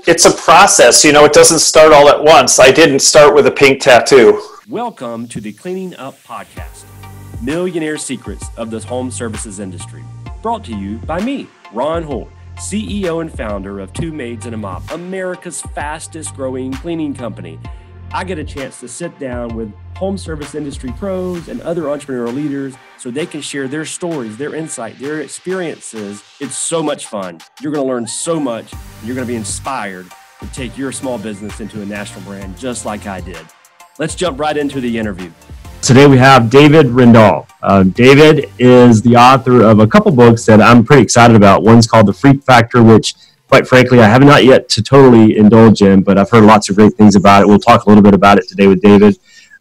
it's a process. It doesn't start all at once. I didn't start with a pink tattoo. Welcome to the Cleaning Up Podcast, Millionaire Secrets of the Home Services Industry. Brought to you by me, Ron Holt, CEO and founder of Two Maids and a Mop, America's fastest growing cleaning company. I get a chance to sit down with home service industry pros and other entrepreneurial leaders so they can share their stories, their insight, their experiences. It's so much fun. You're going to learn so much. And you're going to be inspired to take your small business into a national brand just like I did. Let's jump right into the interview. Today we have David Rendall. David is the author of a couple books that I'm pretty excited about. One's called The Freak Factor, which quite frankly I have not yet to totally indulge in, but I've heard lots of great things about it. We'll talk a little bit about it today with David.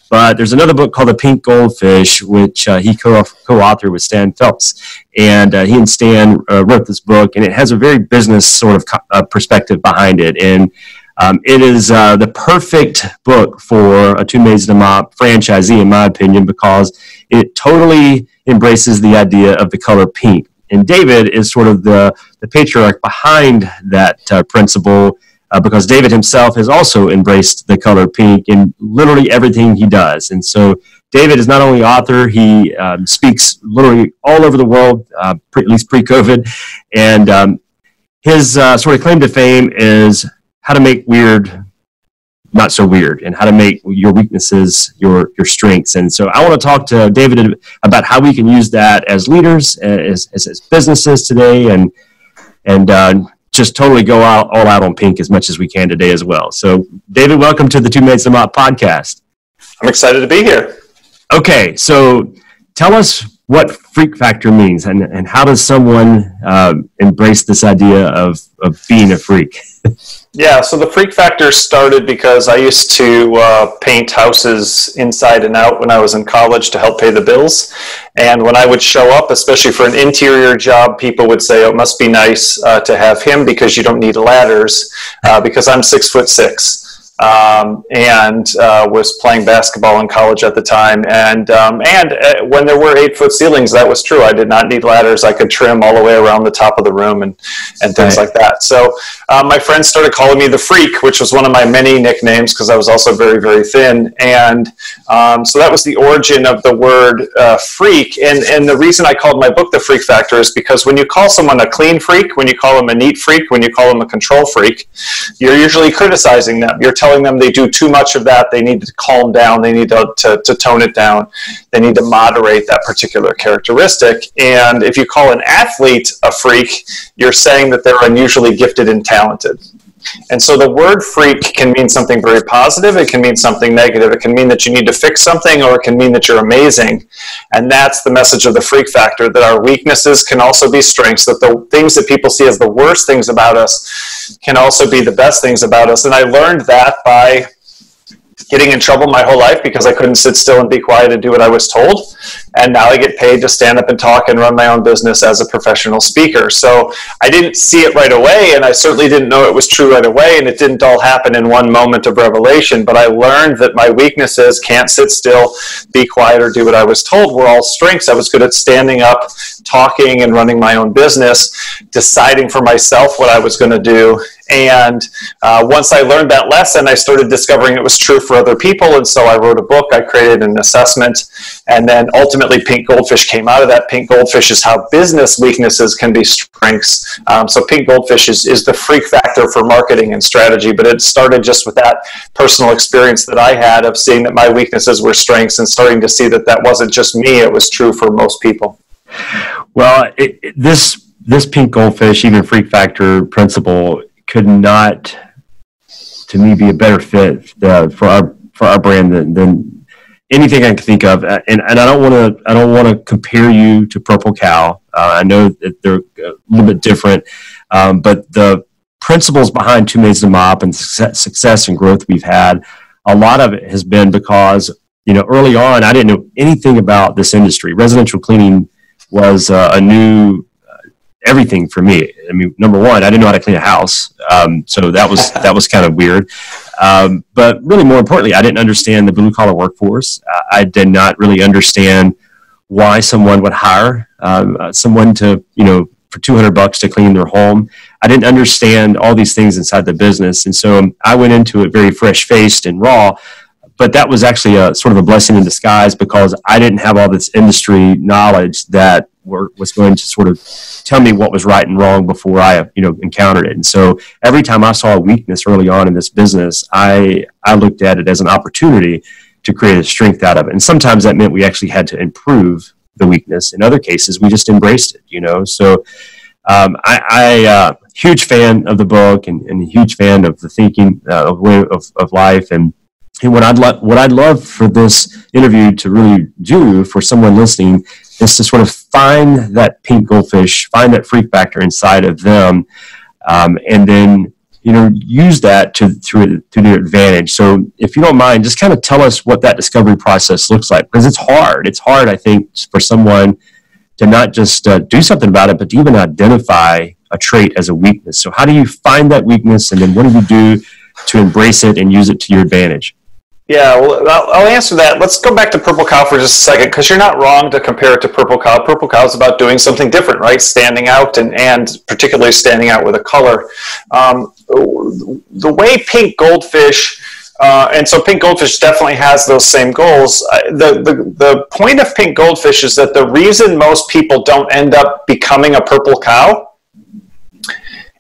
But there's another book called The Pink Goldfish, which he co-authored with Stan Phelps. And he and Stan wrote this book, and it has a very business sort of perspective behind it. And it is the perfect book for a Two Maids and a Mop franchisee, in my opinion, because it totally embraces the idea of the color pink. And David is sort of the patriarch behind that principle, because David himself has also embraced the color pink in literally everything he does. And so David is not only author, he speaks literally all over the world, at least pre-COVID. And his sort of claim to fame is how to make weird not so weird, and how to make your weaknesses your strengths. And so I want to talk to David about how we can use that as leaders, as businesses today, and just totally go all out on pink as much as we can today as well. So David, welcome to the Two Maids and a Mop podcast. I'm excited to be here. Okay, so tell us what freak factor means, and how does someone embrace this idea of being a freak? Yeah, so the freak factor started because I used to paint houses inside and out when I was in college to help pay the bills. And when I would show up, especially for an interior job, people would say, oh, it must be nice to have him because you don't need ladders, because I'm 6'6". And was playing basketball in college at the time. And when there were 8-foot ceilings, that was true. I did not need ladders. I could trim all the way around the top of the room and things like that. So my friends started calling me the Freak, which was one of my many nicknames because I was also very, very thin. And so that was the origin of the word freak. And the reason I called my book The Freak Factor is because when you call someone a clean freak, when you call them a neat freak, when you call them a control freak, you're usually criticizing them. You're telling them they do too much of that. They need to calm down. They need to tone it down. They need to moderate that particular characteristic. And if you call an athlete a freak, you're saying that they're unusually gifted and talented. And so the word freak can mean something very positive. It can mean something negative. It can mean that you need to fix something, or it can mean that you're amazing. And that's the message of the freak factor, that our weaknesses can also be strengths, that the things that people see as the worst things about us can also be the best things about us. And I learned that by getting in trouble my whole life because I couldn't sit still and be quiet and do what I was told. And now I get paid to stand up and talk and run my own business as a professional speaker. So I didn't see it right away, and I certainly didn't know it was true right away, and it didn't all happen in one moment of revelation. But I learned that my weaknesses, can't sit still, be quiet, or do what I was told, were all strengths. I was good at standing up, talking, and running my own business, deciding for myself what I was going to do. And once I learned that lesson, I started discovering it was true for other people. And so I wrote a book, I created an assessment, and then ultimately Pink Goldfish came out of that. Pink Goldfish is how business weaknesses can be strengths. So Pink Goldfish is the freak factor for marketing and strategy, but it started just with that personal experience that I had of seeing that my weaknesses were strengths and starting to see that that wasn't just me, it was true for most people. Well, this Pink Goldfish, even freak factor principle, could not, to me, be a better fit for our brand than anything I can think of. And I don't want to compare you to Purple Cow. I know that they're a little bit different, but the principles behind Two Maids and a Mop and success and growth we've had, a lot of it has been because early on I didn't know anything about this industry. Residential cleaning was a new everything for me. I mean, number one, I didn't know how to clean a house, so that was kind of weird. But really, more importantly, I didn't understand the blue collar workforce. I did not really understand why someone would hire someone to for $200 to clean their home. I didn't understand all these things inside the business. And so I went into it very fresh-faced and raw. But that was actually a sort of a blessing in disguise, because I didn't have all this industry knowledge that was going to sort of tell me what was right and wrong before I, encountered it. And so every time I saw a weakness early on in this business, I looked at it as an opportunity to create a strength out of it. And sometimes that meant we actually had to improve the weakness. In other cases, we just embraced it, So I huge fan of the book and a huge fan of the thinking way of life. And what I'd love for this interview to really do for someone listening is to sort of find that pink goldfish, find that freak factor inside of them, and then use that to their advantage. So if you don't mind, just kind of tell us what that discovery process looks like, because it's hard. It's hard, I think, for someone to not just do something about it, but to even identify a trait as a weakness. So how do you find that weakness, and then what do you do to embrace it and use it to your advantage? Yeah, well, I'll answer that. Let's go back to Purple Cow for just a second, because you're not wrong to compare it to Purple Cow. Purple Cow is about doing something different, right? Standing out, and particularly standing out with a color. The way Pink Goldfish, and so Pink Goldfish definitely has those same goals. The point of Pink Goldfish is that the reason most people don't end up becoming a purple cow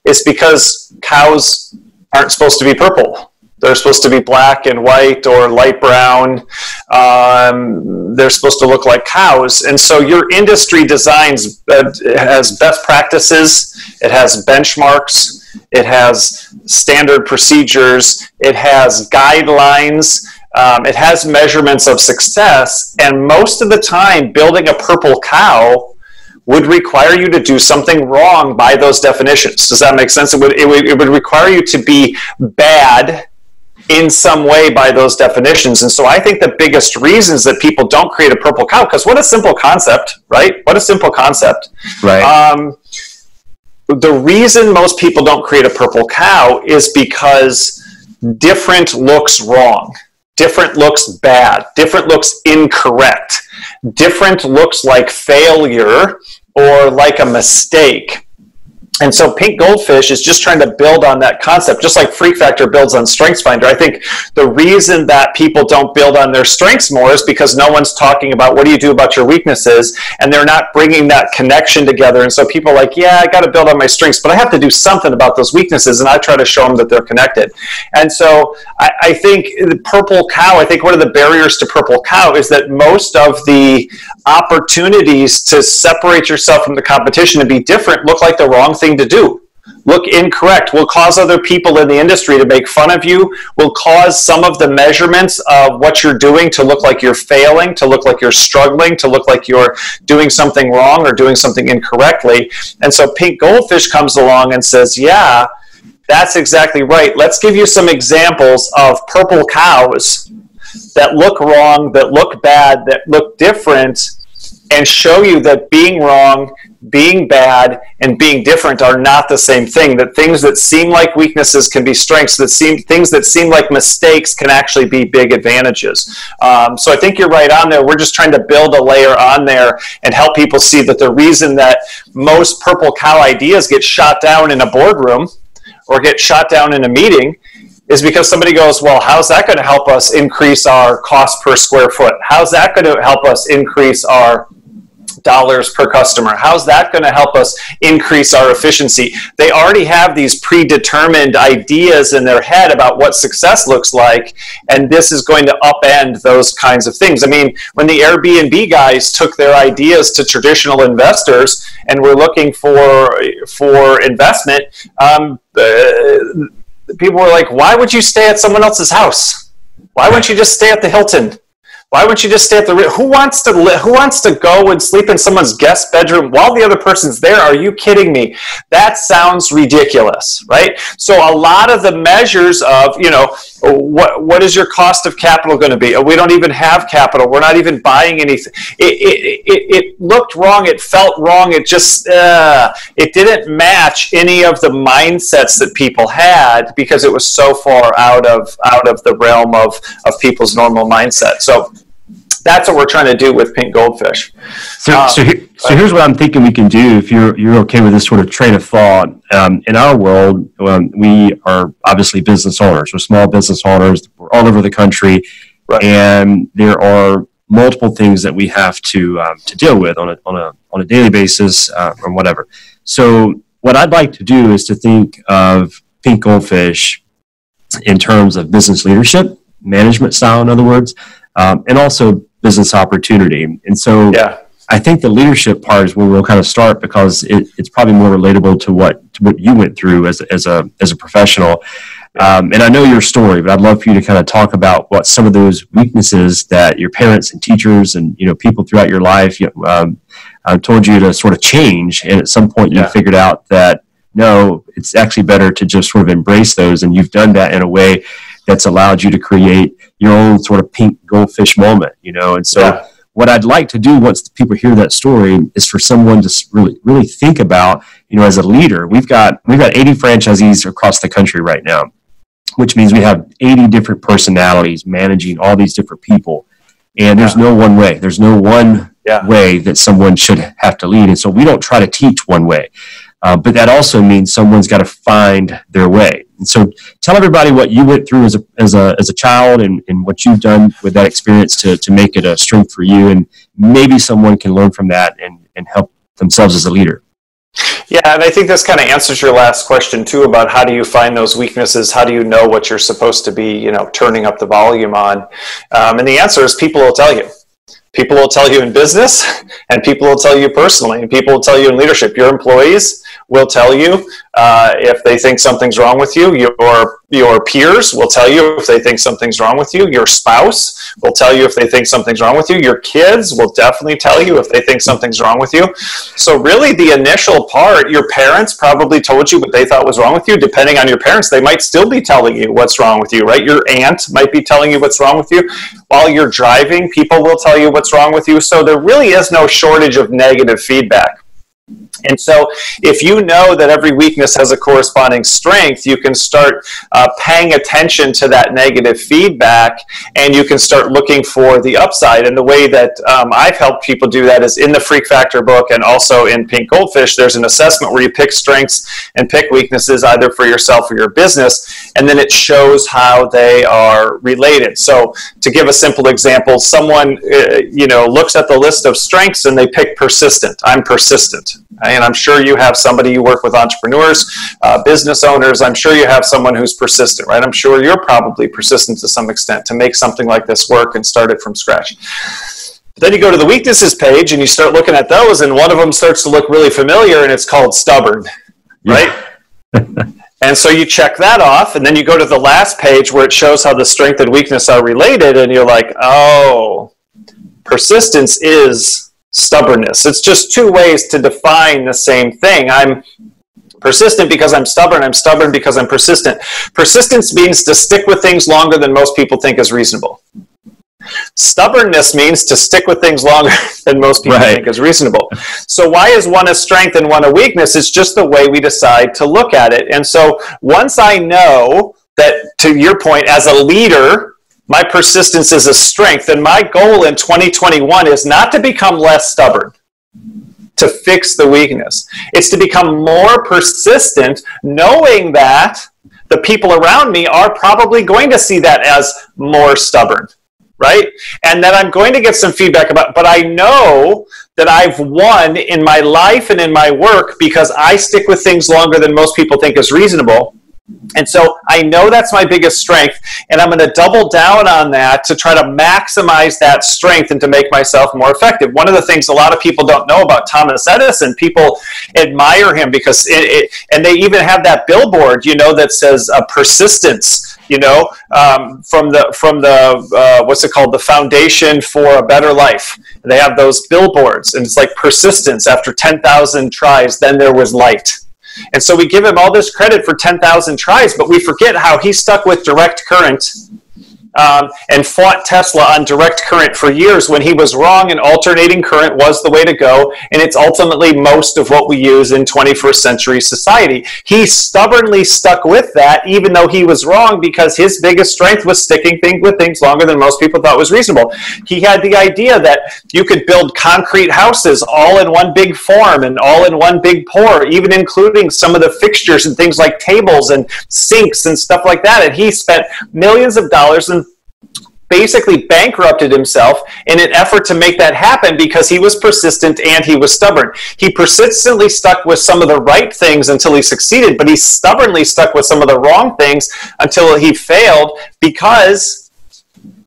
is because cows aren't supposed to be purple. They're supposed to be black and white or light brown. They're supposed to look like cows. And so your industry designs, it has best practices, it has benchmarks, it has standard procedures, it has guidelines, it has measurements of success. And most of the time, building a purple cow would require you to do something wrong by those definitions. Does that make sense? It would require you to be bad in some way by those definitions. And so I think the biggest reasons that people don't create a purple cow, because what a simple concept, right? What a simple concept. Right. The reason most people don't create a purple cow is because different looks wrong. Different looks bad. Different looks incorrect. Different looks like failure or like a mistake. And so Pink Goldfish is just trying to build on that concept, just like Freak Factor builds on StrengthsFinder. I think the reason that people don't build on their strengths more is because no one's talking about what do you do about your weaknesses, and they're not bringing that connection together. And so people are like, yeah, I got to build on my strengths, but I have to do something about those weaknesses, and I try to show them that they're connected. And so I think the Purple Cow, I think one of the barriers to Purple Cow is that most of the opportunities to separate yourself from the competition and be different look like the wrong thing to do. Look incorrect, will cause other people in the industry to make fun of you, will cause some of the measurements of what you're doing to look like you're failing, to look like you're struggling, to look like you're doing something wrong or doing something incorrectly. And so Pink Goldfish comes along and says, yeah, that's exactly right. Let's give you some examples of purple cows that look wrong, that look bad, that look different, and show you that being wrong, being bad, and being different are not the same thing. That things that seem like weaknesses can be strengths. Things that seem like mistakes can actually be big advantages. So I think you're right on there. We're just trying to build a layer on there and help people see that the reason that most purple cow ideas get shot down in a boardroom or get shot down in a meeting is because somebody goes, well, how's that going to help us increase our cost per square foot? How's that going to help us increase our dollars per customer? How's that going to help us increase our efficiency? They already have these predetermined ideas in their head about what success looks like, and this is going to upend those kinds of things. I mean, when the Airbnb guys took their ideas to traditional investors and were looking for investment, people were like, why would you stay at someone else's house? Why wouldn't you just stay at the Hilton? Why wouldn't you just stay at the... Who wants to go and sleep in someone's guest bedroom while the other person's there? Are you kidding me? That sounds ridiculous, right? So a lot of the measures of, what is your cost of capital going to be? We don't even have capital. We're not even buying anything. It looked wrong. It felt wrong. It just... it didn't match any of the mindsets that people had because it was so far out of the realm of people's normal mindset. So That's what we're trying to do with Pink Goldfish. So here's what I'm thinking we can do, if you're okay with this sort of train of thought. In our world, we are obviously business owners. We're small business owners. We're all over the country, right. And there are multiple things that we have to deal with on a daily basis or whatever. So what I'd like to do is to think of Pink Goldfish in terms of business leadership, management style, in other words, and also business opportunity. And so I think the leadership part is where we'll kind of start, because it's probably more relatable to what you went through as a professional. And I know your story, but I'd love for you to kind of talk about what some of those weaknesses that your parents and teachers and people throughout your life told you to sort of change, and at some point you figured out that no, it's actually better to just sort of embrace those, and you've done that in a way that's allowed you to create your own sort of Pink Goldfish moment, and so what I'd like to do once people hear that story is for someone to really think about, as a leader, we've got 80 franchisees across the country right now, which means we have 80 different personalities managing all these different people. And there's no one way. There's no one way that someone should have to lead. And so we don't try to teach one way. But that also means someone's got to find their way. And so tell everybody what you went through as a child and what you've done with that experience to make it a strength for you. And maybe someone can learn from that and help themselves as a leader. Yeah, and I think this kind of answers your last question too, about how do you find those weaknesses? How do you know what you're supposed to be, turning up the volume on? And the answer is people will tell you. People will tell you in business, and people will tell you personally, and people will tell you in leadership. Your employees will tell you if they think something's wrong with you. Your peers will tell you if they think something's wrong with you. Your spouse will tell you if they think something's wrong with you. Your kids will definitely tell you if they think something's wrong with you. So really the initial part, your parents probably told you what they thought was wrong with you. Depending on your parents, they might still be telling you what's wrong with you, right? Your aunt might be telling you what's wrong with you. While you're driving, people will tell you what's wrong with you. So there really is no shortage of negative feedback. And so if you know that every weakness has a corresponding strength, you can start paying attention to that negative feedback, and you can start looking for the upside. And the way that I've helped people do that is in the Freak Factor book, and also in Pink Goldfish, there's an assessment where you pick strengths and pick weaknesses either for yourself or your business, and then it shows how they are related. So to give a simple example, someone looks at the list of strengths and they pick persistent. I'm persistent. And I'm sure you have somebody, you work with entrepreneurs, business owners. I'm sure you have someone who's persistent, right? I'm sure you're probably persistent to some extent to make something like this work and start it from scratch. But then you go to the weaknesses page and you start looking at those, and one of them starts to look really familiar, and it's called stubborn, right? And so you check that off, and then you go to the last page where it shows how the strength and weakness are related, and you're like, oh, persistence is stubbornness. It's just two ways to define the same thing. I'm persistent because I'm stubborn. I'm stubborn because I'm persistent. Persistence means to stick with things longer than most people think is reasonable. Stubbornness means to stick with things longer than most people think is reasonable. So why is one a strength and one a weakness? It's just the way we decide to look at it. And so once I know that, to your point, as a leader, my persistence is a strength, and my goal in 2021 is not to become less stubborn, to fix the weakness. It's to become more persistent, knowing that the people around me are probably going to see that as more stubborn, right? And that I'm going to get some feedback about, but I know that I've won in my life and in my work because I stick with things longer than most people think is reasonable. And so I know that's my biggest strength, and I'm going to double down on that to try to maximize that strength and to make myself more effective. One of the things a lot of people don't know about Thomas Edison, people admire him because and they even have that billboard, that says persistence, from the what's it called, the Foundation for a Better Life. They have those billboards, and it's like persistence. After 10,000 tries, then there was light. And so we give him all this credit for 10,000 tries, but we forget how he stuck with direct current and fought Tesla on direct current for years when he was wrong and alternating current was the way to go. And it's ultimately most of what we use in 21st century society. He stubbornly stuck with that, even though he was wrong, because his biggest strength was sticking with things longer than most people thought was reasonable. He had the idea that you could build concrete houses all in one big form and all in one big pour, even including some of the fixtures and things like tables and sinks and stuff like that. And he spent millions of dollars and basically bankrupted himself in an effort to make that happen because he was persistent and he was stubborn. He persistently stuck with some of the right things until he succeeded, but he stubbornly stuck with some of the wrong things until he failed, because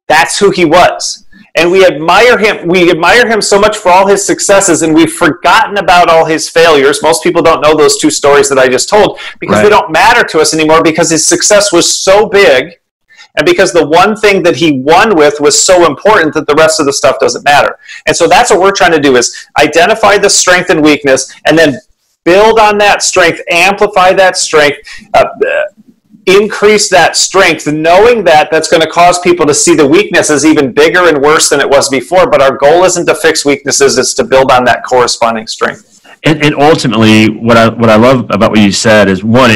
that's who he was. And we admire him. We admire him so much for all his successes, and we've forgotten about all his failures. Most people don't know those two stories that I just told because they don't matter to us anymore, because his success was so big, and because the one thing that he won with was so important that the rest of the stuff doesn't matter. And so that's what we're trying to do, is identify the strength and weakness, and then build on that strength, amplify that strength, increase that strength, knowing that that's going to cause people to see the weakness as even bigger and worse than it was before. But our goal isn't to fix weaknesses, it's to build on that corresponding strength. And ultimately, what I love about what you said is, one,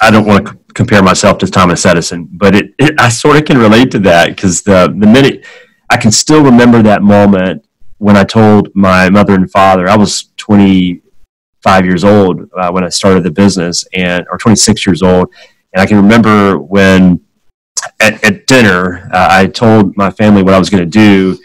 I don't want to compare myself to Thomas Edison, but I sort of can relate to that, because the minute I can still remember that moment when I told my mother and father. I was 25 years old when I started the business, or 26 years old. And I can remember when at dinner, I told my family what I was going to do.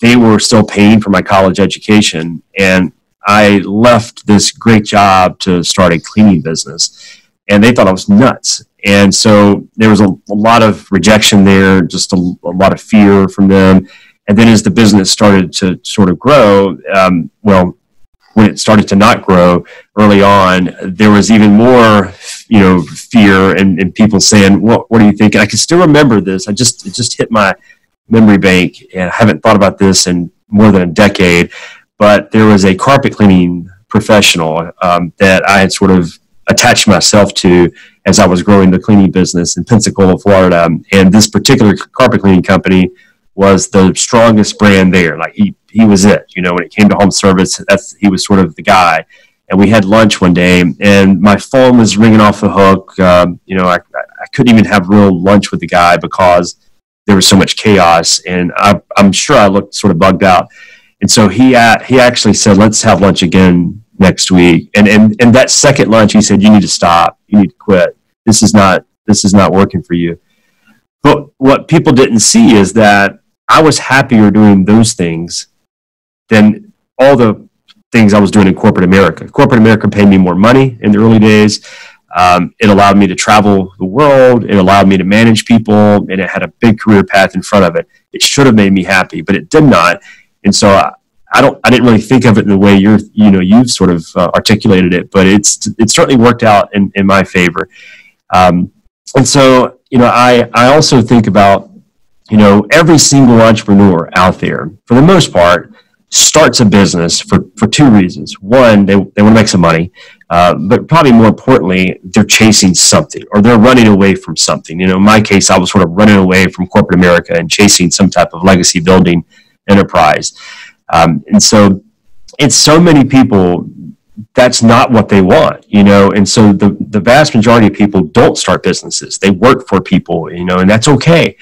They were still paying for my college education, and I left this great job to start a cleaning business. And they thought I was nuts. And so there was a lot of rejection there, just a lot of fear from them. And then as the business started to sort of grow, when it started to not grow early on, there was even more, fear and people saying, what do you think? And I can still remember this. It just hit my memory bank, and I haven't thought about this in more than a decade. But there was a carpet cleaning professional that I had sort of attached myself to as I was growing the cleaning business in Pensacola, Florida. And this particular carpet cleaning company was the strongest brand there. Like he was it, when it came to home service, he was sort of the guy. And we had lunch one day, and my phone was ringing off the hook. I couldn't even have real lunch with the guy because there was so much chaos, and I'm sure I looked sort of bugged out. And so he actually said, let's have lunch again next week. And that second lunch, he said, you need to stop. You need to quit. This is not working for you. But what people didn't see is that I was happier doing those things than all the things I was doing in corporate America. Corporate America paid me more money in the early days. It allowed me to travel the world. It allowed me to manage people, and it had a big career path in front of it. It should have made me happy, but it did not. And so I didn't really think of it in the way you've sort of articulated it, but it certainly worked out in my favor. And so, I also think about, every single entrepreneur out there, for the most part, starts a business for two reasons. One, they want to make some money, but probably more importantly, they're chasing something, or they're running away from something. In my case, I was sort of running away from corporate America and chasing some type of legacy building enterprise. And so it's so many people, that's not what they want, and so the vast majority of people don't start businesses. They work for people, and that's okay.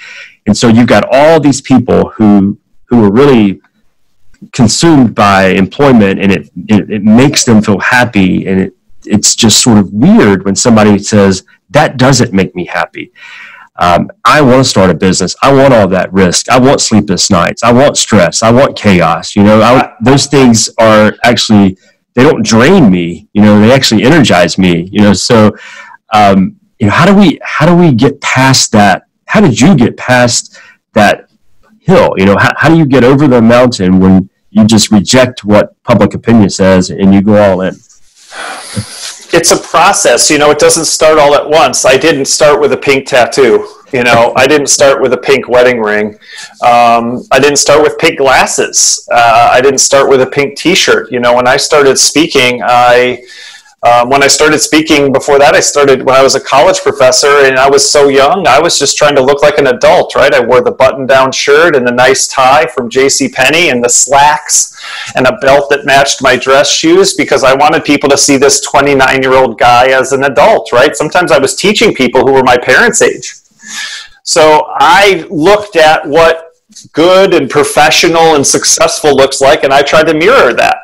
And so you've got all these people who are really consumed by employment, and it makes them feel happy, and it's just sort of weird when somebody says, that doesn't make me happy. I want to start a business. I want all that risk. I want sleepless nights. I want stress. I want chaos. Those things are actually, they don't drain me. They actually energize me. So how do we get past that? How did you get past that hill? How do you get over the mountain when you just reject what public opinion says and you go all in? It's a process. It doesn't start all at once. I didn't start with a pink tattoo. I didn't start with a pink wedding ring. I didn't start with pink glasses. I didn't start with a pink t-shirt. When I started speaking, I When I started speaking before that, I started when I was a college professor, and I was so young, I was just trying to look like an adult, right? I wore the button-down shirt and the nice tie from JCPenney and the slacks and a belt that matched my dress shoes because I wanted people to see this 29-year-old guy as an adult, right? Sometimes I was teaching people who were my parents' age. So I looked at what good and professional and successful looks like, and I tried to mirror that.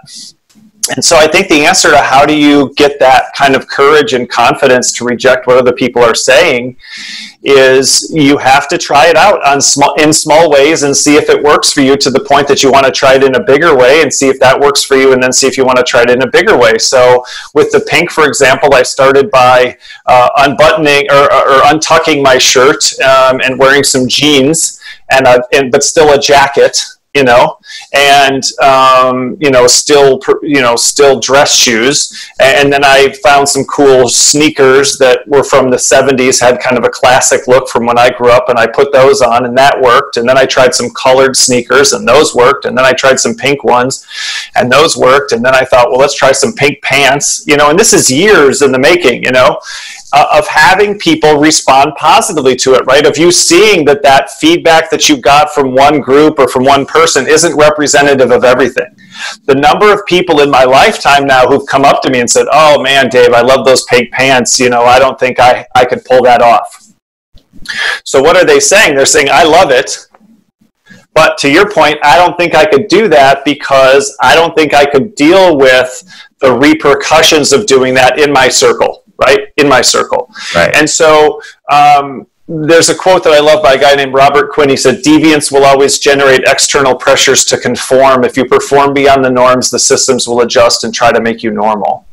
And so I think the answer to how do you get that kind of courage and confidence to reject what other people are saying is you have to try it out in small ways and see if it works for you to the point that you want to try it in a bigger way and see if that works for you and then see if you want to try it in a bigger way. So with the pink, for example, I started by unbuttoning or untucking my shirt and wearing some jeans but still a jacket. And still dress shoes. And then I found some cool sneakers that were from the 70s, had kind of a classic look from when I grew up, and I put those on, and that worked. And then I tried some colored sneakers, and those worked. And then I tried some pink ones, and those worked. And then I thought, well, let's try some pink pants, and this is years in the making, of having people respond positively to it, right? Of you seeing that feedback that you got from one group or from one person isn't representative of everything. The number of people in my lifetime now who've come up to me and said, oh man, Dave, I love those pink pants. I don't think I could pull that off. So what are they saying? They're saying, I love it. But to your point, I don't think I could do that because I don't think I could deal with the repercussions of doing that in my circle. Right? In my circle. Right. And so there's a quote that I love by a guy named Robert Quinn. He said, deviance will always generate external pressures to conform. If you perform beyond the norms, the systems will adjust and try to make you normal.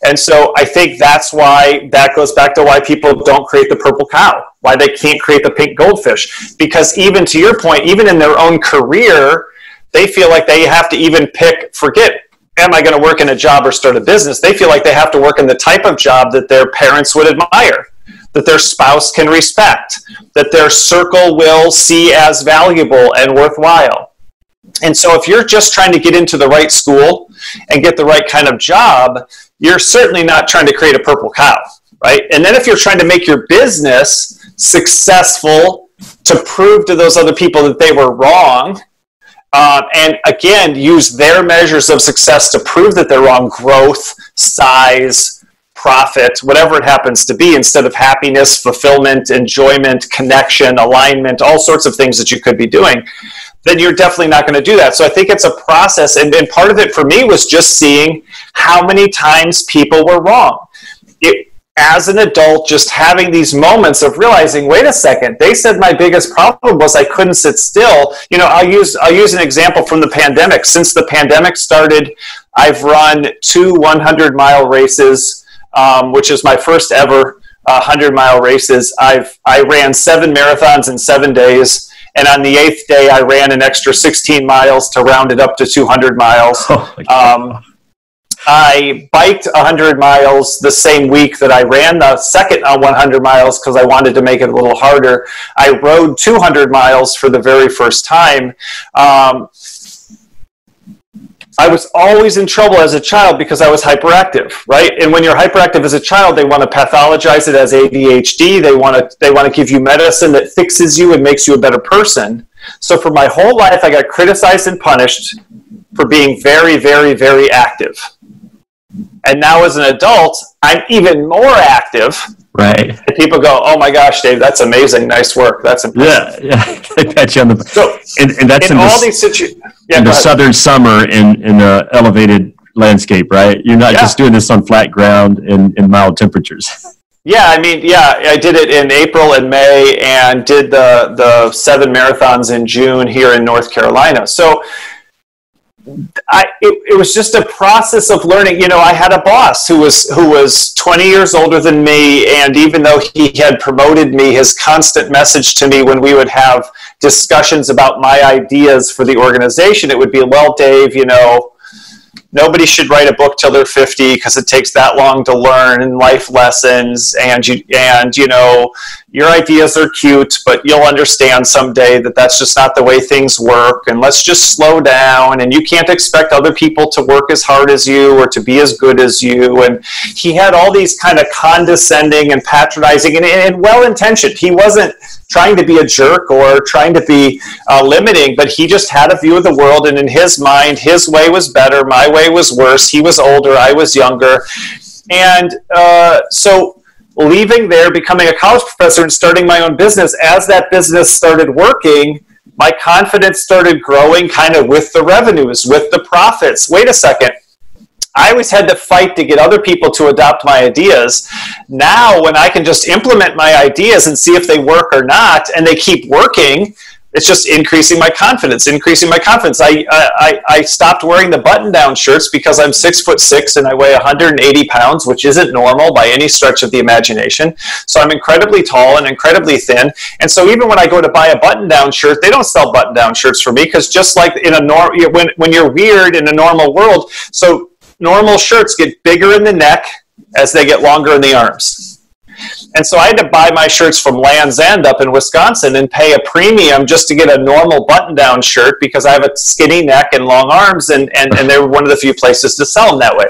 And so I think that's why that goes back to why people don't create the purple cow, why they can't create the pink goldfish. Because even to your point, even in their own career, they feel like they have to even forget, am I going to work in a job or start a business? They feel like they have to work in the type of job that their parents would admire, that their spouse can respect, that their circle will see as valuable and worthwhile. And so if you're just trying to get into the right school and get the right kind of job, you're certainly not trying to create a purple cow, right? And then if you're trying to make your business successful to prove to those other people that they were wrong, and again, use their measures of success to prove that they're wrong, growth, size, profit, whatever it happens to be, instead of happiness, fulfillment, enjoyment, connection, alignment, all sorts of things that you could be doing, then you're definitely not going to do that. So I think it's a process, and part of it for me was just seeing how many times people were wrong. As an adult, just having these moments of realizing, wait a second, they said my biggest problem was I couldn't sit still. I'll use an example from the pandemic. Since the pandemic started, I've run 2 100-mile races, which is my first ever 100-mile races. I ran 7 marathons in 7 days, and on the 8th day, I ran an extra 16 miles to round it up to 200 miles. I biked 100 miles the same week that I ran the second 100 miles because I wanted to make it a little harder. I rode 200 miles for the very first time. I was always in trouble as a child because I was hyperactive, right? And when you're hyperactive as a child, they want to pathologize it as ADHD. They want to give you medicine that fixes you and makes you a better person. So for my whole life, I got criticized and punished for being very, very, very active. And now as an adult, I'm even more active. Right. And people go, oh my gosh, Dave, that's amazing. Nice work. That's impressive. Yeah. I pat you on the So, and that's in all these situations. In the southern summer in the elevated landscape, right? You're not just doing this on flat ground in mild temperatures. Yeah, I did it in April and May and did the 7 marathons in June here in North Carolina. So it was just a process of learning. I had a boss who was 20 years older than me, and even though he had promoted me, his constant message to me when we would have discussions about my ideas for the organization, it would be, well, Dave, nobody should write a book till they're 50 because it takes that long to learn and life lessons. And you know, your ideas are cute, but you'll understand someday that that's just not the way things work. And let's just slow down. And you can't expect other people to work as hard as you or to be as good as you. And he had all these kind of condescending and patronizing and well-intentioned. He wasn't trying to be a jerk or trying to be limiting, but he just had a view of the world, and in his mind, his way was better, my way was worse. He was older, I was younger. And so leaving there, becoming a college professor and starting my own business, as that business started working, my confidence started growing kind of with the revenues, with the profits. Wait a second. I always had to fight to get other people to adopt my ideas. Now, when I can just implement my ideas and see if they work or not, and they keep working, it's just increasing my confidence. I stopped wearing the button-down shirts because I'm 6'6" and I weigh 180 pounds, which isn't normal by any stretch of the imagination. So I'm incredibly tall and incredibly thin. And so even when I go to buy a button-down shirt, they don't sell button-down shirts for me, because just like in a when you're weird in a normal world, so normal shirts get bigger in the neck as they get longer in the arms. And so I had to buy my shirts from Land's End up in Wisconsin and pay a premium just to get a normal button-down shirt because I have a skinny neck and long arms, and they were one of the few places to sell them that way.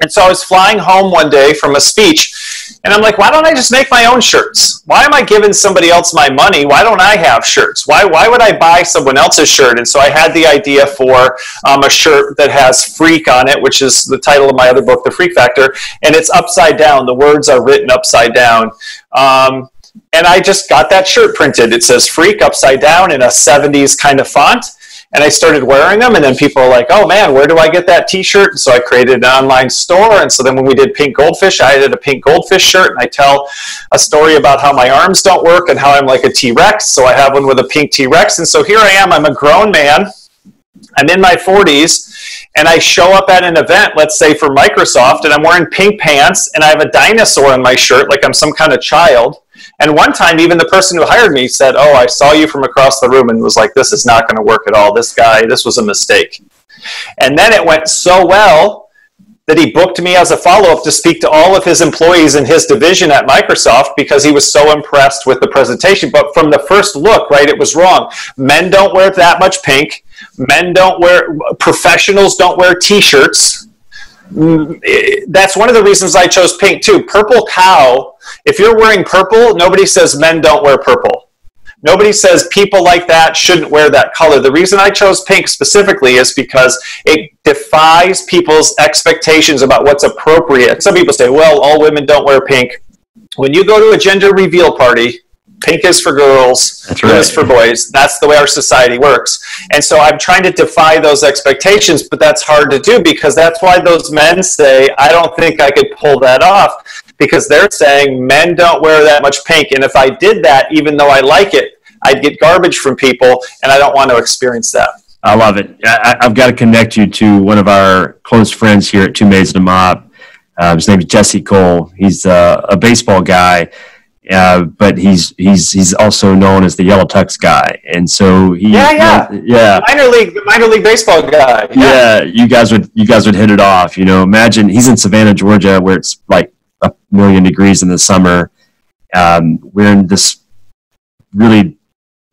And so I was flying home one day from a speech, and I'm like, why don't I just make my own shirts? Why am I giving somebody else my money? Why don't I have shirts? Why would I buy someone else's shirt? And so I had the idea for a shirt that has Freak on it, which is the title of my other book, The Freak Factor, and it's upside down. The words are written upside down. And I just got that shirt printed. It says Freak upside down in a 70s kind of font. And I started wearing them, and then people were like, oh man, where do I get that t-shirt? And so I created an online store, and so then when we did Pink Goldfish, I did a Pink Goldfish shirt, and I tell a story about how my arms don't work and how I'm like a T-Rex, so I have one with a pink T-Rex. And so here I am, I'm a grown man, I'm in my 40s, and I show up at an event, let's say for Microsoft, and I'm wearing pink pants, and I have a dinosaur in my shirt like I'm some kind of child. And one time, even the person who hired me said, oh, I saw you from across the room, and was like, this is not going to work at all. This was a mistake. And then it went so well that he booked me as a follow-up to speak to all of his employees in his division at Microsoft because he was so impressed with the presentation. But from the first look, right, it was wrong. Men don't wear that much pink. Professionals don't wear T-shirts. That's one of the reasons I chose pink too. Purple cow, if you're wearing purple, nobody says men don't wear purple. Nobody says people like that shouldn't wear that color. The reason I chose pink specifically is because it defies people's expectations about what's appropriate. Some people say, well, all women don't wear pink. When you go to a gender reveal party, pink is for girls, blue is for boys. That's the way our society works. And so I'm trying to defy those expectations, but that's hard to do because that's why those men say, I don't think I could pull that off, because they're saying men don't wear that much pink. And if I did that, even though I like it, I'd get garbage from people, and I don't want to experience that. I love it. I've got to connect you to one of our close friends here at Two Maids and a Mop. His name is Jesse Cole. He's a baseball guy. But he's also known as the Yellow Tux guy, and so he the minor league baseball guy. Yeah, you guys would hit it off. You know, imagine he's in Savannah, Georgia, where it's like 1,000,000 degrees in the summer. Wearing this really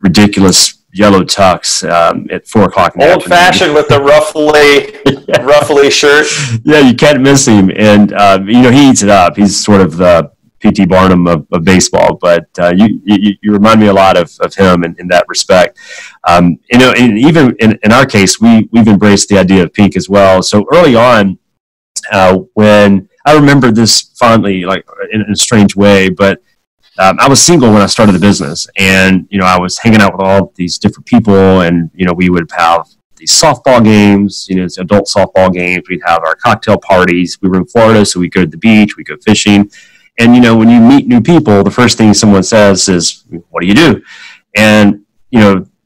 ridiculous yellow tux at 4:00 in the old fashioned with the ruffly shirt. Yeah, you can't miss him, and he eats it up. He's sort of the P.T. Barnum of baseball, but you remind me a lot of him in that respect. And even in our case, we've embraced the idea of pink as well. So early on, when I remember this fondly, like in a strange way, but I was single when I started the business, and I was hanging out with all these different people, and we would have these softball games, adult softball games. We'd have our cocktail parties. We were in Florida, so we'd go to the beach, we'd go fishing. And, when you meet new people, the first thing someone says is, what do you do? And,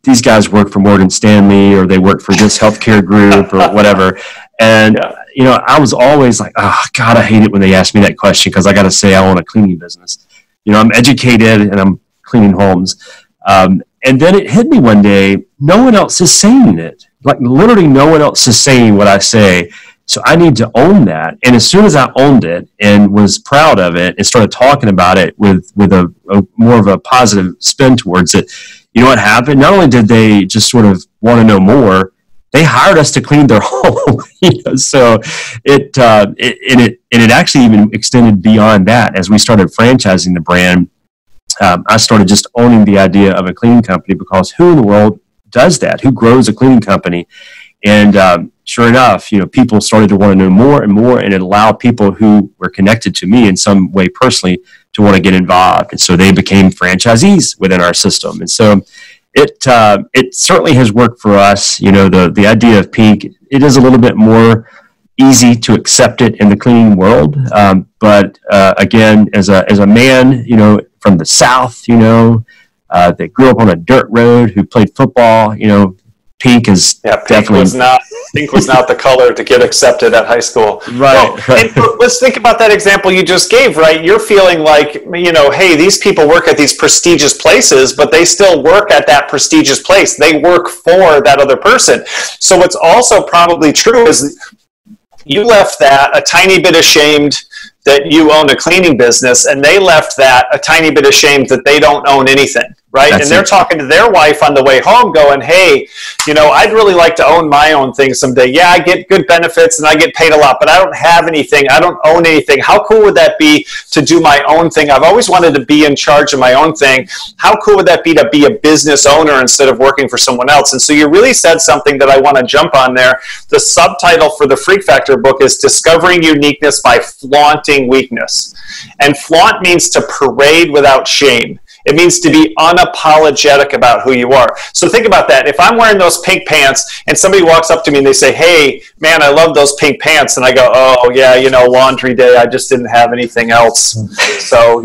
these guys work for Morgan Stanley, or they work for this healthcare group or whatever. And, I was always like, oh, God, I hate it when they ask me that question, because I got to say I own a cleaning business. I'm educated and I'm cleaning homes. And then it hit me one day, no one else is saying it. like literally no one else is saying what I say. So I need to own that. And as soon as I owned it and was proud of it and started talking about it with a more of a positive spin towards it, you know what happened? Not only did they just sort of want to know more, they hired us to clean their home. So it actually even extended beyond that. As we started franchising the brand, I started just owning the idea of a cleaning company, because who in the world does that? Who grows a cleaning company? And sure enough, people started to want to know more and more, and it allowed people who were connected to me in some way personally to want to get involved. And so they became franchisees within our system. And so it certainly has worked for us. The idea of pink, it is a little bit more easy to accept it in the cleaning world. But again, as a man, from the South, that grew up on a dirt road, who played football, pink is definitely pink was not the color to get accepted at high school. Right. Well, and let's think about that example you just gave, right? You're feeling like, hey, these people work at these prestigious places, but they still work at that prestigious place. They work for that other person. So what's also probably true is you left that a tiny bit ashamed that you own a cleaning business, and they left that a tiny bit ashamed that they don't own anything, right? And they're talking to their wife on the way home going, hey, I'd really like to own my own thing someday. Yeah, I get good benefits and I get paid a lot, but I don't have anything. I don't own anything. How cool would that be to do my own thing? I've always wanted to be in charge of my own thing. How cool would that be to be a business owner instead of working for someone else? And so you really said something that I want to jump on there. The subtitle for the Freak Factor book is Discovering Uniqueness by Flaunting Weakness. And flaunt means to parade without shame. It means to be unapologetic about who you are. So think about that. If I'm wearing those pink pants and somebody walks up to me and they say, hey, man, I love those pink pants. And I go, oh, yeah, laundry day. I just didn't have anything else. So,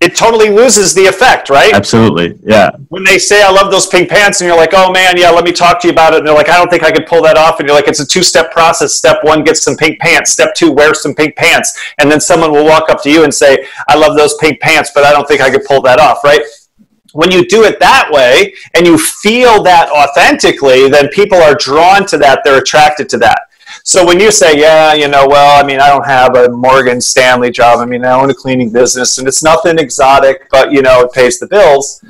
it totally loses the effect, right? Absolutely, yeah. When they say, I love those pink pants, and you're like, oh, man, yeah, let me talk to you about it. And they're like, I don't think I could pull that off. And you're like, it's a two-step process. Step one, get some pink pants. Step two, wear some pink pants. And then someone will walk up to you and say, I love those pink pants, but I don't think I could pull that off, right? When you do it that way and you feel that authentically, then people are drawn to that. They're attracted to that. So when you say, yeah, I don't have a Morgan Stanley job. I own a cleaning business and it's nothing exotic, but, it pays the bills.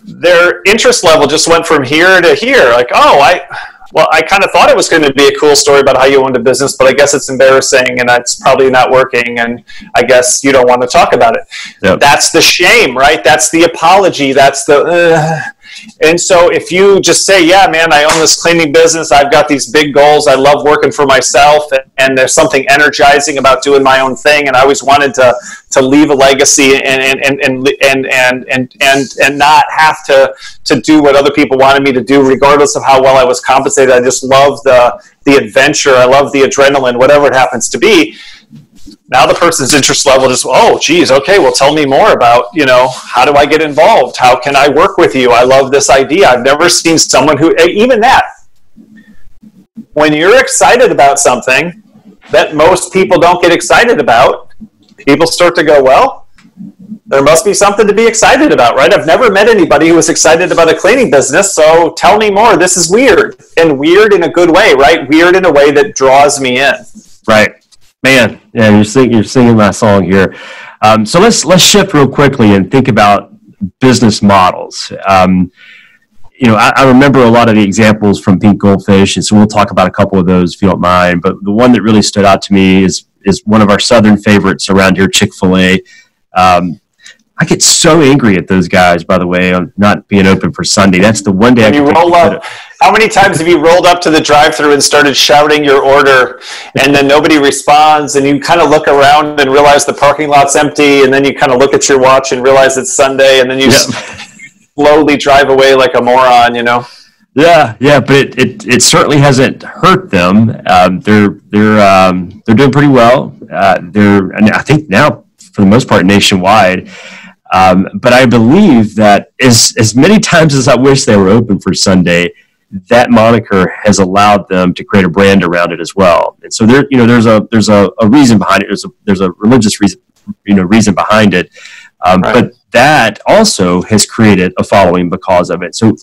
Their interest level just went from here to here. Like, I kind of thought it was going to be a cool story about how you owned a business, but I guess it's embarrassing and it's probably not working. And I guess you don't want to talk about it. Yep. That's the shame, right? That's the apology. That's the... And so if you just say, yeah, man, I own this cleaning business. I've got these big goals. I love working for myself. And there's something energizing about doing my own thing. And I always wanted to leave a legacy and not have to do what other people wanted me to do, regardless of how well I was compensated. I just love the adventure. I love the adrenaline, whatever it happens to be. Now the person's interest level is, oh, geez, okay, well, tell me more about, how do I get involved? How can I work with you? I love this idea. I've never seen someone who, even that, when you're excited about something that most people don't get excited about, people start to go, well, there must be something to be excited about, right? I've never met anybody who was excited about a cleaning business, so tell me more. This is weird, and weird in a good way, right? Weird in a way that draws me in. Right. Man, yeah, you're singing my song here. So let's shift real quickly and think about business models. I remember a lot of the examples from Pink Goldfish, and so we'll talk about a couple of those if you don't mind. But the one that really stood out to me is one of our southern favorites around here, Chick-fil-A. I get so angry at those guys, by the way, on not being open for Sunday. That's the one day I can roll up. How many times have you rolled up to the drive-thru and started shouting your order, and then nobody responds, and you kind of look around and realize the parking lot's empty, and then you kind of look at your watch and realize it's Sunday, and then you slowly drive away like a moron, Yeah, but it certainly hasn't hurt them. They're doing pretty well. And I think now, for the most part, nationwide. But I believe that as many times as I wish they were open for Sunday, that moniker has allowed them to create a brand around it as well. And so there's a reason behind it. There's a religious reason behind it. Right. But that also has created a following because of it. So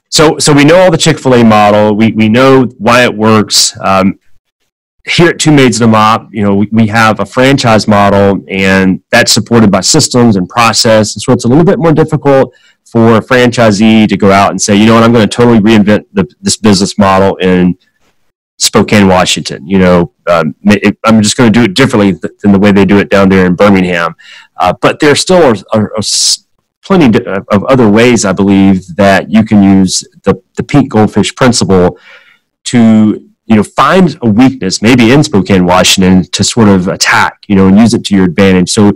So we know all the Chick-fil-A model. We know why it works. Here at Two Maids and a Mop, we have a franchise model, and that's supported by systems and process. And so it's a little bit more difficult for a franchisee to go out and say, you know what, I'm going to totally reinvent this business model in Spokane, Washington. I'm just going to do it differently than the way they do it down there in Birmingham. But there still are plenty of other ways, I believe, that you can use the pink goldfish principle to find a weakness, maybe in Spokane, Washington, to sort of attack, and use it to your advantage. So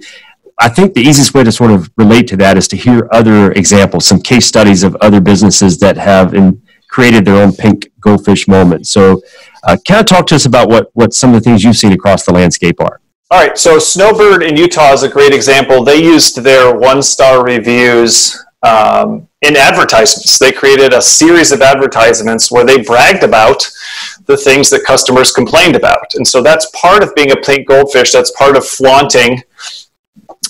I think the easiest way to sort of relate to that is to hear other examples, some case studies of other businesses that have created their own pink goldfish moment. So kind of talk to us about what some of the things you've seen across the landscape are. All right, so Snowbird in Utah is a great example. They used their one-star reviews in advertisements. They created a series of advertisements where they bragged about the things that customers complained about. And so that's part of being a pink goldfish. That's part of flaunting.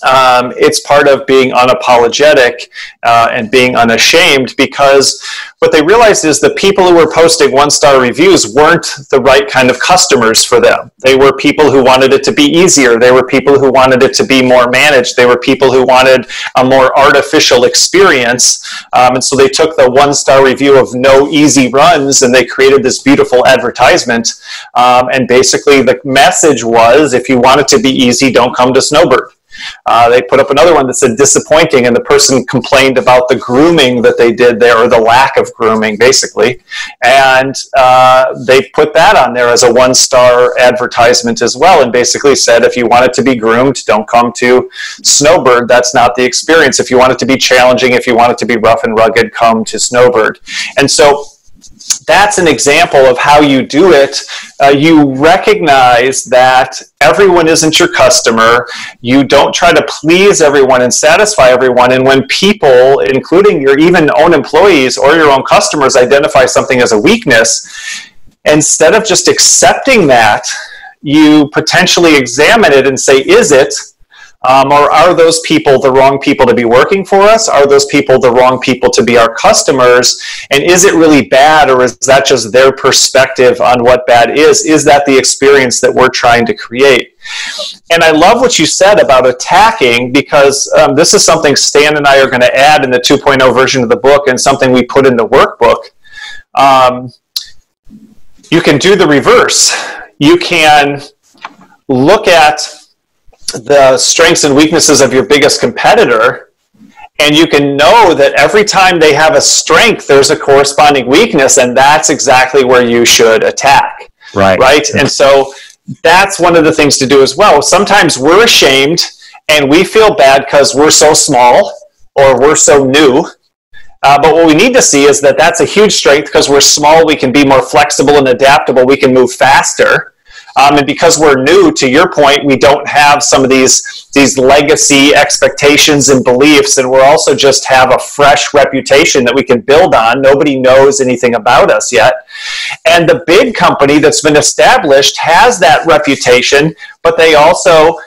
It's part of being unapologetic and being unashamed, because what they realized is the people who were posting one-star reviews weren't the right kind of customers for them. They were people who wanted it to be easier. They were people who wanted it to be more managed. They were people who wanted a more artificial experience. And so they took the one-star review of no easy runs and they created this beautiful advertisement. And basically the message was, if you want it to be easy, don't come to Snowbird. They put up another one that said disappointing, and the person complained about the grooming that they did there, or the lack of grooming, basically. And they put that on there as a one-star advertisement as well, and basically said, if you want it to be groomed, don't come to Snowbird. That's not the experience. If you want it to be challenging, if you want it to be rough and rugged, come to Snowbird. And so that's an example of how you do it. You recognize that everyone isn't your customer. You don't try to please everyone and satisfy everyone. And when people, including your even own employees or your own customers, identify something as a weakness, instead of just accepting that, you potentially examine it and say, is it? Or are those people the wrong people to be working for us? Are those people the wrong people to be our customers? And is it really bad, or is that just their perspective on what bad is? Is that the experience that we're trying to create? And I love what you said about attacking, because this is something Stan and I are going to add in the 2.0 version of the book, and something we put in the workbook. You can do the reverse. You can look at the strengths and weaknesses of your biggest competitor, and you can know that every time they have a strength, there's a corresponding weakness, and that's exactly where you should attack. Right? And so that's one of the things to do as well. Sometimes we're ashamed and we feel bad because we're so small or we're so new. But what we need to see is that that's a huge strength. Because we're small, we can be more flexible and adaptable. We can move faster. And because we're new, to your point, we don't have some of these legacy expectations and beliefs, and we're also just have a fresh reputation that we can build on. Nobody knows anything about us yet. And the big company that's been established has that reputation, but they also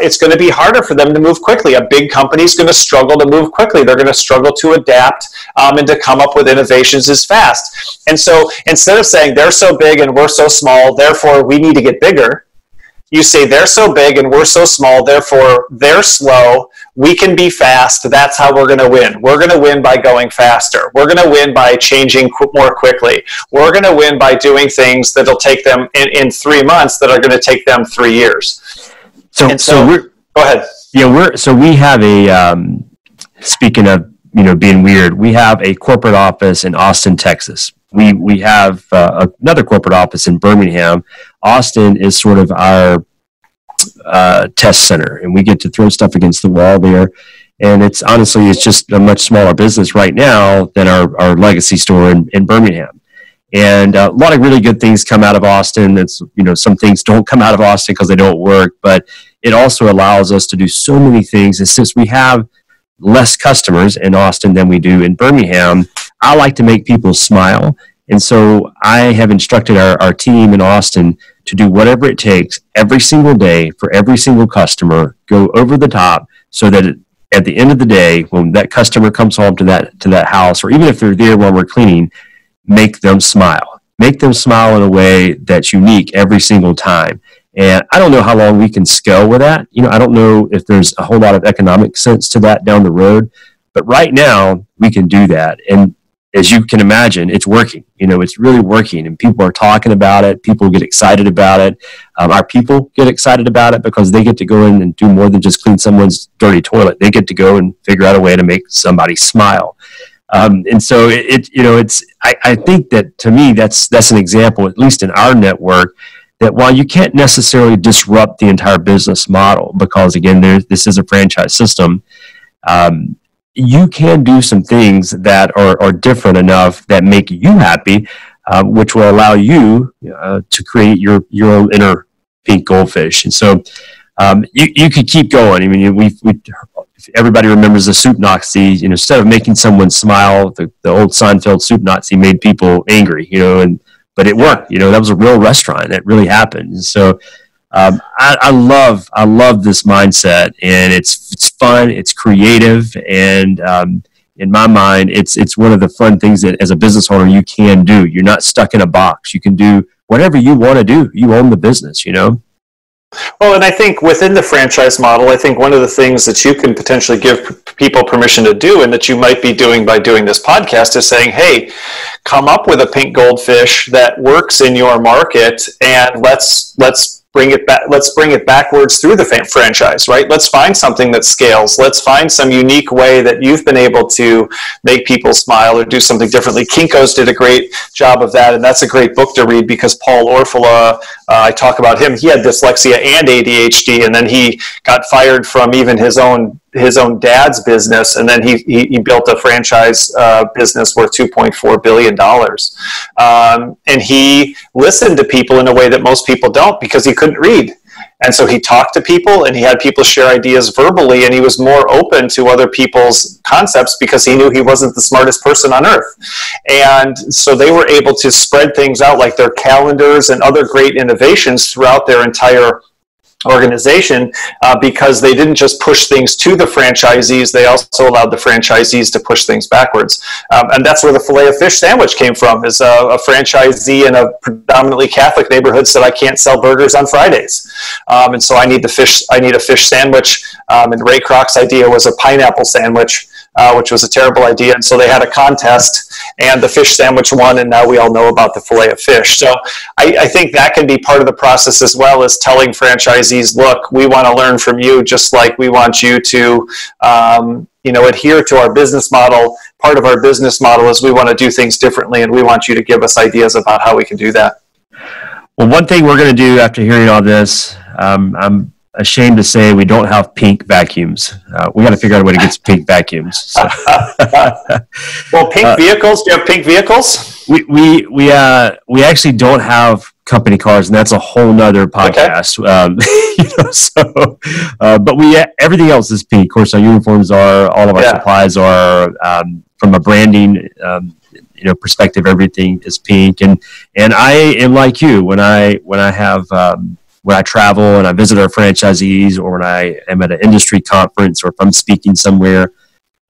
it's going to be harder for them to move quickly. A big company is going to struggle to move quickly. They're going to struggle to adapt and to come up with innovations as fast. And so instead of saying they're so big and we're so small, therefore we need to get bigger, you say they're so big and we're so small, therefore they're slow, we can be fast, that's how we're going to win. We're going to win by going faster. We're going to win by changing more quickly. We're going to win by doing things that'll take them in 3 months that are going to take them 3 years. So we're, go ahead. Yeah, we have a, speaking of, being weird, we have a corporate office in Austin, Texas. We have another corporate office in Birmingham. Austin is sort of our test center, and we get to throw stuff against the wall there. And it's just a much smaller business right now than our legacy store in Birmingham. And a lot of really good things come out of Austin. It's, some things don't come out of Austin because they don't work, but it also allows us to do so many things. And since we have less customers in Austin than we do in Birmingham, I like to make people smile. And so I have instructed our team in Austin to do whatever it takes every single day for every single customer, go over the top so that at the end of the day, when that customer comes home to that house, or even if they're there while we're cleaning, make them smile. Make them smile in a way that's unique every single time. And I don't know how long we can scale with that. I don't know if there's a whole lot of economic sense to that down the road, but right now we can do that. And as you can imagine, it's working. It's really working, and people are talking about it. People get excited about it. Our people get excited about it because they get to go in and do more than just clean someone's dirty toilet. They get to go and figure out a way to make somebody smile. And so I think that, to me, that's an example, at least in our network, that while you can't necessarily disrupt the entire business model, because again, this is a franchise system, you can do some things that are different enough that make you happy, which will allow you to create your own inner pink goldfish. And so you could keep going. I mean, everybody remembers the soup Nazi. Instead of making someone smile, the old Seinfeld soup Nazi made people angry. But it worked. That was a real restaurant. That really happened. And so I love this mindset, and it's fun, it's creative, and in my mind, it's one of the fun things that as a business owner you can do. You're not stuck in a box. You can do whatever you want to do. You own the business, Well, and I think within the franchise model, I think one of the things that you can potentially give people permission to do, and that you might be doing by doing this podcast, is saying, hey, come up with a pink goldfish that works in your market, and let's bring it back. Let's bring it backwards through the franchise, right? Let's find something that scales. Let's find some unique way that you've been able to make people smile or do something differently. Kinko's did a great job of that, and that's a great book to read because Paul Orfalea, I talk about him. He had dyslexia and ADHD, and then he got fired from even his own dad's business, and then he built a franchise business worth $2.4 billion. And he listened to people in a way that most people don't, because he couldn't read. And so he talked to people, and he had people share ideas verbally, and he was more open to other people's concepts because he knew he wasn't the smartest person on earth. And so they were able to spread things out, like their calendars and other great innovations throughout their entire organization, because they didn't just push things to the franchisees, they also allowed the franchisees to push things backwards. And that's where the Filet-O-Fish sandwich came from, is a franchisee in a predominantly Catholic neighborhood said, I can't sell burgers on Fridays. And so I need a fish sandwich. And Ray Kroc's idea was a pineapple sandwich, which was a terrible idea. And so they had a contest, and the fish sandwich won, and now we all know about the Filet-O-Fish. So I think that can be part of the process as well, as telling franchisees, look, we want to learn from you, just like we want you to adhere to our business model. Part of our business model is we want to do things differently, and we want you to give us ideas about how we can do that. Well, one thing we're going to do after hearing all this, I'm ashamed to say we don't have pink vacuums. We got to figure out a way to get some pink vacuums. So. Well, pink vehicles. Do you have pink vehicles? We actually don't have company cars, and that's a whole nother podcast. Okay. But everything else is pink. Of course, our uniforms are. All of our supplies are. From a branding perspective, everything is pink. And I am like you when I travel and I visit our franchisees, or when I am at an industry conference, or if I'm speaking somewhere,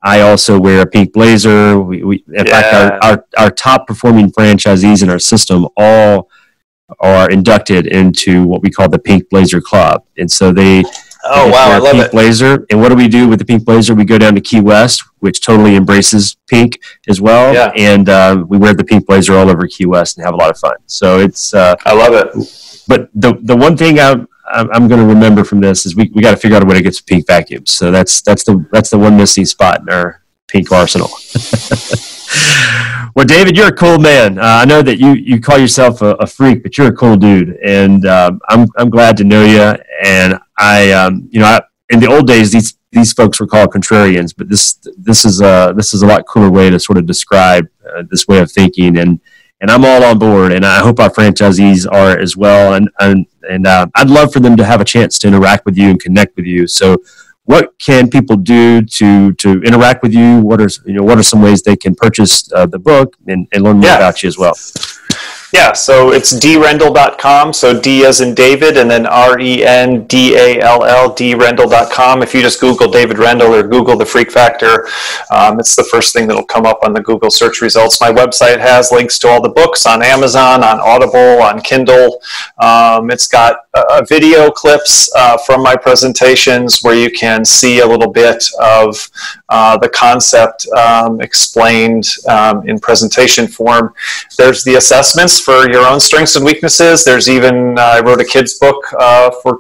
I also wear a pink blazer. In fact, our top performing franchisees in our system all are inducted into what we call the Pink Blazer Club. And so they I love pink it. blazer. And what do we do with the pink blazer? We go down to Key West, which totally embraces pink as well. Yeah. And we wear the pink blazer all over Key West and have a lot of fun. So it's I love it. But the one thing I'm going to remember from this is we got to figure out a way to get some pink vacuums. So that's the one missing spot in our pink arsenal. Well, David, you're a cool man. I know that you call yourself a freak, but you're a cool dude, and I'm glad to know you. And I in the old days these folks were called contrarians, but this is a lot cooler way to sort of describe this way of thinking, and I'm all on board, and I hope our franchisees are as well. And I'd love for them to have a chance to interact with you and connect with you. So, what can people do to interact with you? What are some ways they can purchase the book and learn more about you as well? Yeah, so it's drendall.com, so D as in David, and then Rendall, drendall.com. If you just Google David Rendall or Google the Freak Factor, it's the first thing that'll come up on the Google search results. My website has links to all the books on Amazon, on Audible, on Kindle. It's got video clips from my presentations where you can see a little bit of the concept explained in presentation form. There's the assessments for your own strengths and weaknesses. There's even, I wrote a kid's book for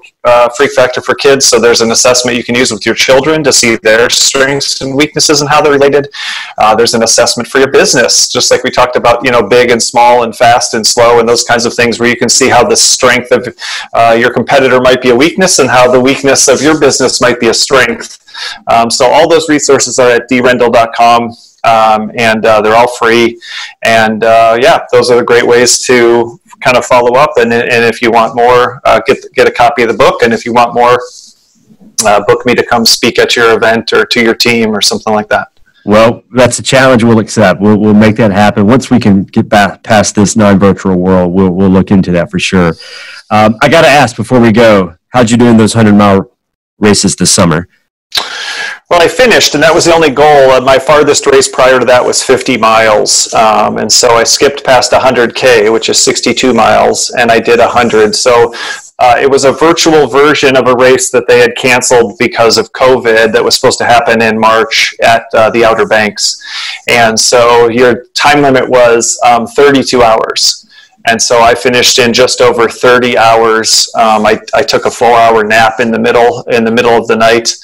Freak Factor for Kids, so there's an assessment you can use with your children to see their strengths and weaknesses and how they're related. There's an assessment for your business, just like we talked about, big and small and fast and slow and those kinds of things, where you can see how the strength of your competitor might be a weakness and how the weakness of your business might be a strength. So all those resources are at drendall.com. And they're all free, and those are the great ways to kind of follow up. And if you want more, get a copy of the book, and if you want more, book me to come speak at your event or to your team or something like that. Well, that's a challenge we'll accept. We'll make that happen. Once we can get back past this non-virtual world, we'll look into that for sure. I got to ask before we go, how'd you do in those 100-mile races this summer? Well, I finished, and that was the only goal. My farthest race prior to that was 50 miles, and so I skipped past 100K, which is 62 miles, and I did 100. So it was a virtual version of a race that they had canceled because of COVID that was supposed to happen in March at the Outer Banks. And so your time limit was 32 hours. And so I finished in just over 30 hours. I took a full hour nap in the middle of the night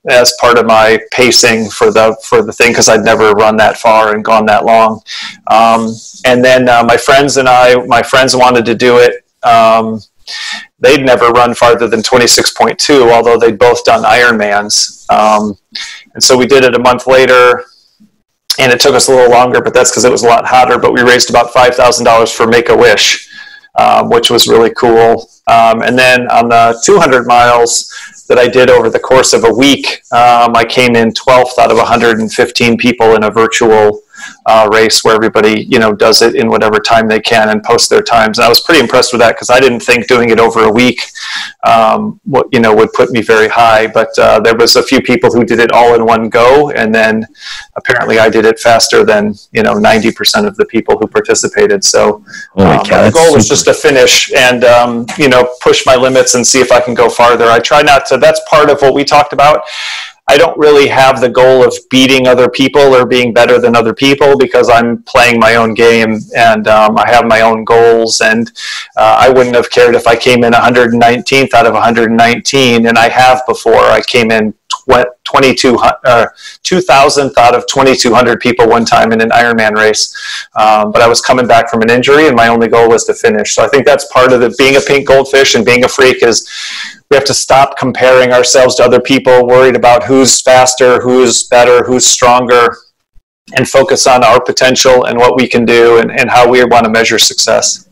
as part of my pacing for the thing, because I'd never run that far and gone that long. And then my friends wanted to do it. They'd never run farther than 26.2, although they'd both done Ironmans. And so we did it a month later. And it took us a little longer, but that's because it was a lot hotter. But we raised about $5,000 for Make-A-Wish, which was really cool. And then on the 200 miles that I did over the course of a week, I came in 12th out of 115 people in a virtual race where everybody, does it in whatever time they can and post their times. And I was pretty impressed with that, because I didn't think doing it over a week, would put me very high. But there was a few people who did it all in one go, and then apparently I did it faster than 90% of the people who participated. So the goal was just to finish and push my limits and see if I can go farther. I try not to. That's part of what we talked about. I don't really have the goal of beating other people or being better than other people, because I'm playing my own game, and I have my own goals, and I wouldn't have cared if I came in 119th out of 119, and I have before. I came in 2,000th out of 2,200 people one time in an Ironman race, but I was coming back from an injury, and my only goal was to finish. So I think that's part of it. Being a pink goldfish and being a freak is we have to stop comparing ourselves to other people, worried about who's faster, who's better, who's stronger, and focus on our potential and what we can do and how we want to measure success.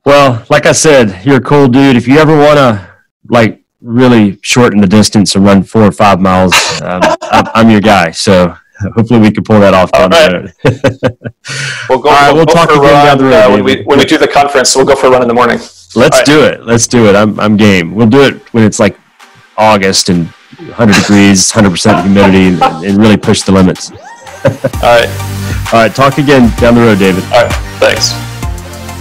Well, like I said, you're a cool dude. If you ever want to really shorten the distance and run 4 or 5 miles, I'm your guy. So hopefully we can pull that off down the road. We'll talk again down the road. When we do the conference, we'll go for a run in the morning. Let's do it. I'm game. We'll do it when it's like August and 100 degrees, 100% humidity, and really push the limits. All right. Talk again down the road, David. All right. Thanks.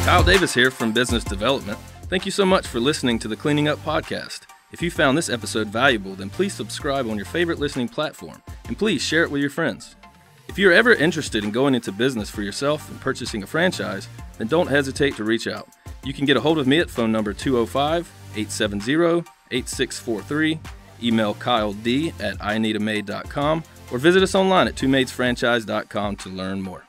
Kyle Davis here from Business Development. Thank you so much for listening to the Cleaning Up Podcast. If you found this episode valuable, then please subscribe on your favorite listening platform, and please share it with your friends. If you're ever interested in going into business for yourself and purchasing a franchise, then don't hesitate to reach out. You can get a hold of me at phone number 205-870-8643, email kyld@ineedamade.com, or visit us online at twomaidsfranchise.com to learn more.